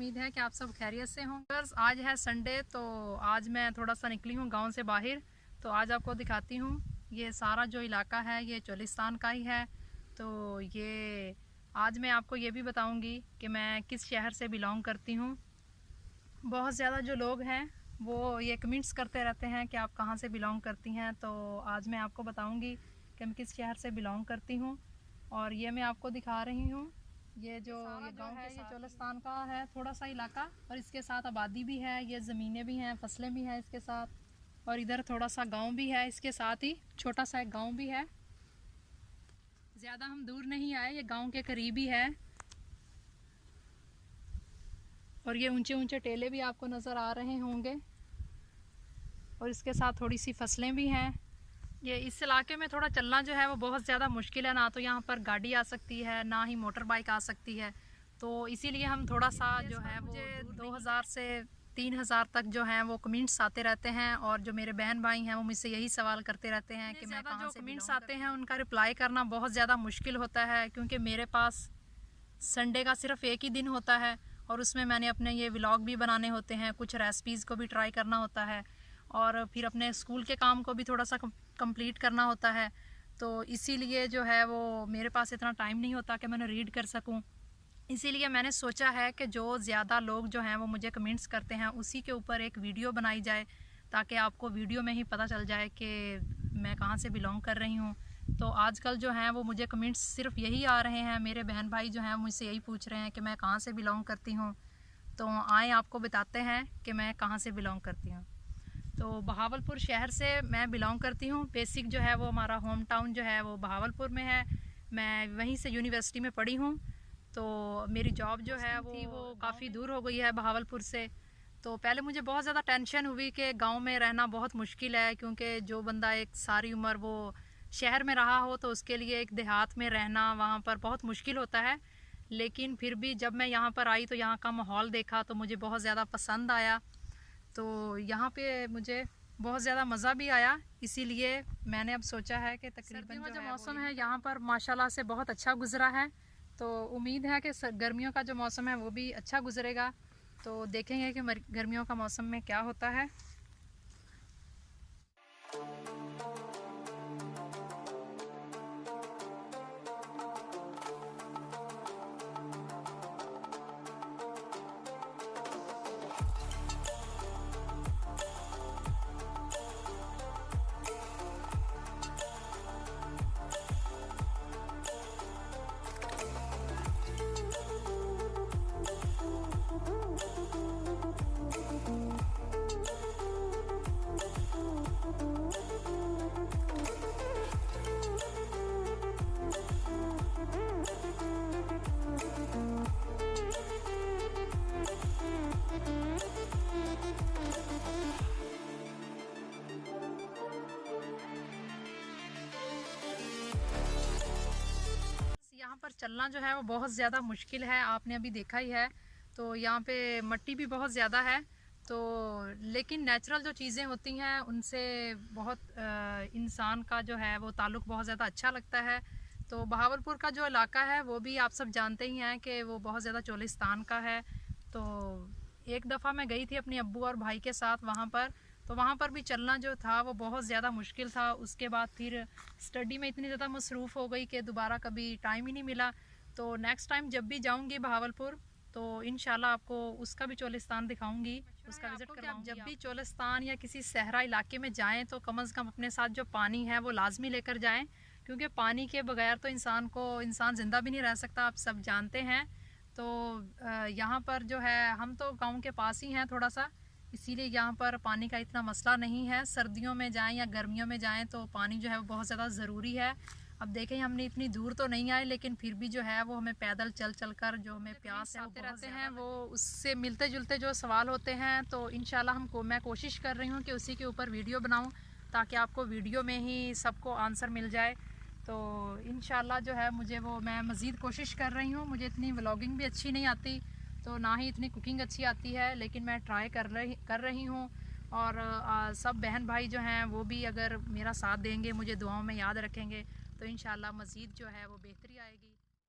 उम्मीद है कि आप सब खैरियत से हों। आज है संडे, तो आज मैं थोड़ा सा निकली हूँ गांव से बाहर। तो आज आपको दिखाती हूँ, ये सारा जो इलाका है ये चोलिस्तान का ही है। तो ये आज मैं आपको ये भी बताऊँगी कि मैं किस शहर से बिलोंग करती हूँ। बहुत ज़्यादा जो लोग हैं वो ये कमेंट्स करते रहते हैं कि आप कहाँ से बिलोंग करती हैं। तो आज मैं आपको बताऊँगी कि मैं किस शहर से बिलोंग करती हूँ। और ये मैं आपको दिखा रही हूँ, ये गांव है ये चोलिस्तान का है थोड़ा सा इलाका, और इसके साथ आबादी भी है, ये ज़मीनें भी हैं, फसलें भी हैं इसके साथ। और इधर थोड़ा सा गांव भी है, इसके साथ ही छोटा सा एक गांव भी है। ज़्यादा हम दूर नहीं आए, ये गांव के करीब ही है। और ये ऊंचे ऊंचे टेले भी आपको नज़र आ रहे होंगे, और इसके साथ थोड़ी सी फसलें भी हैं। ये इस इलाके में थोड़ा चलना जो है वो बहुत ज़्यादा मुश्किल है, ना तो यहाँ पर गाड़ी आ सकती है ना ही मोटर बाइक आ सकती है। तो इसीलिए हम थोड़ा सा जो है वो 2000 से 3000 तक जो हैं वो कमेंट्स आते रहते हैं। और जो मेरे बहन भाई हैं वो मुझसे यही सवाल करते रहते हैं कि मैं कहाँ से कमेंट्स आते हैं उनका रिप्लाई करना बहुत ज़्यादा मुश्किल होता है, क्योंकि मेरे पास संडे का सिर्फ एक ही दिन होता है और उसमें मैंने अपने ये व्लॉग भी बनाने होते हैं, कुछ रेसिपीज़ को भी ट्राई करना होता है, और फिर अपने स्कूल के काम को भी थोड़ा सा कंप्लीट करना होता है। तो इसीलिए जो है वो मेरे पास इतना टाइम नहीं होता कि मैंने रीड कर सकूं। इसीलिए मैंने सोचा है कि जो ज़्यादा लोग जो हैं वो मुझे कमेंट्स करते हैं उसी के ऊपर एक वीडियो बनाई जाए, ताकि आपको वीडियो में ही पता चल जाए कि मैं कहाँ से बिलोंग कर रही हूँ। तो आजकल जो हैं वो मुझे कमेंट्स सिर्फ यही आ रहे हैं, मेरे बहन भाई जो हैं मुझसे यही पूछ रहे हैं कि मैं कहाँ से बिलोंग करती हूँ। तो आए आपको बताते हैं कि मैं कहाँ से बिलोंग करती हूँ। तो बहावलपुर शहर से मैं बिलोंग करती हूँ। बेसिक जो है वो हमारा होम टाउन जो है वो बहावलपुर में है। मैं वहीं से यूनिवर्सिटी में पढ़ी हूँ। तो मेरी जॉब जो है वो काफ़ी दूर हो गई है बहावलपुर से। तो पहले मुझे बहुत ज़्यादा टेंशन हुई कि गांव में रहना बहुत मुश्किल है, क्योंकि जो बंदा एक सारी उम्र वो शहर में रहा हो तो उसके लिए एक देहात में रहना वहाँ पर बहुत मुश्किल होता है। लेकिन फिर भी जब मैं यहाँ पर आई तो यहाँ का माहौल देखा तो मुझे बहुत ज़्यादा पसंद आया। तो यहाँ पे मुझे बहुत ज़्यादा मज़ा भी आया, इसीलिए मैंने अब सोचा है कि तकरीबन जो मौसम है यहाँ पर माशाल्लाह से बहुत अच्छा गुजरा है। तो उम्मीद है कि गर्मियों का जो मौसम है वो भी अच्छा गुजरेगा। तो देखेंगे कि गर्मियों का मौसम में क्या होता है। यहाँ पर चलना जो है वो बहुत ज़्यादा मुश्किल है, आपने अभी देखा ही है। तो यहाँ पे मट्टी भी बहुत ज़्यादा है। तो लेकिन नेचुरल जो चीज़ें होती हैं उनसे बहुत इंसान का जो है वो ताल्लुक़ बहुत ज़्यादा अच्छा लगता है। तो बहावलपुर का जो इलाका है वो भी आप सब जानते ही हैं कि वो बहुत ज़्यादा चोलिस्तान का है। तो एक दफ़ा मैं गई थी अपने अब्बू और भाई के साथ वहाँ पर, तो वहाँ पर भी चलना जो था वो बहुत ज़्यादा मुश्किल था। उसके बाद फिर स्टडी में इतनी ज़्यादा मसरूफ़ हो गई कि दोबारा कभी टाइम ही नहीं मिला। तो नेक्स्ट टाइम जब भी जाऊँगी बहावलपुर तो इंशाल्लाह आपको उसका भी चोलिस्तान दिखाऊंगी, उसका विज़िट करवाऊंगी। जब भी चोलिस्तान या किसी सहरा इलाके में जाएँ तो कम से कम अपने साथ जो पानी है वो लाजमी लेकर जाएँ, क्योंकि पानी के बगैर तो इंसान ज़िंदा भी नहीं रह सकता, आप सब जानते हैं। तो यहाँ पर जो है हम तो गाँव के पास ही हैं थोड़ा सा, इसीलिए यहाँ पर पानी का इतना मसला नहीं है। सर्दियों में जाएं या गर्मियों में जाएं तो पानी जो है वो बहुत ज़्यादा ज़रूरी है। अब देखें हमने इतनी दूर तो नहीं आए, लेकिन फिर भी जो है वो हमें पैदल चल कर जो हमें प्यास है आते रहते हैं, वो उससे मिलते जुलते जो सवाल होते हैं। तो इंशाल्लाह मैं कोशिश कर रही हूँ कि उसी के ऊपर वीडियो बनाऊँ, ताकि आपको वीडियो में ही सबको आंसर मिल जाए। तो इंशाल्लाह जो है मैं मज़ीद कोशिश कर रही हूँ। मुझे इतनी व्लॉगिंग भी अच्छी नहीं आती, तो ना ही इतनी कुकिंग अच्छी आती है, लेकिन मैं ट्राई कर रही हूँ। और सब बहन भाई जो हैं वो भी अगर मेरा साथ देंगे, मुझे दुआओं में याद रखेंगे, तो इंशाल्लाह मज़ीद जो है वो बेहतरी आएगी।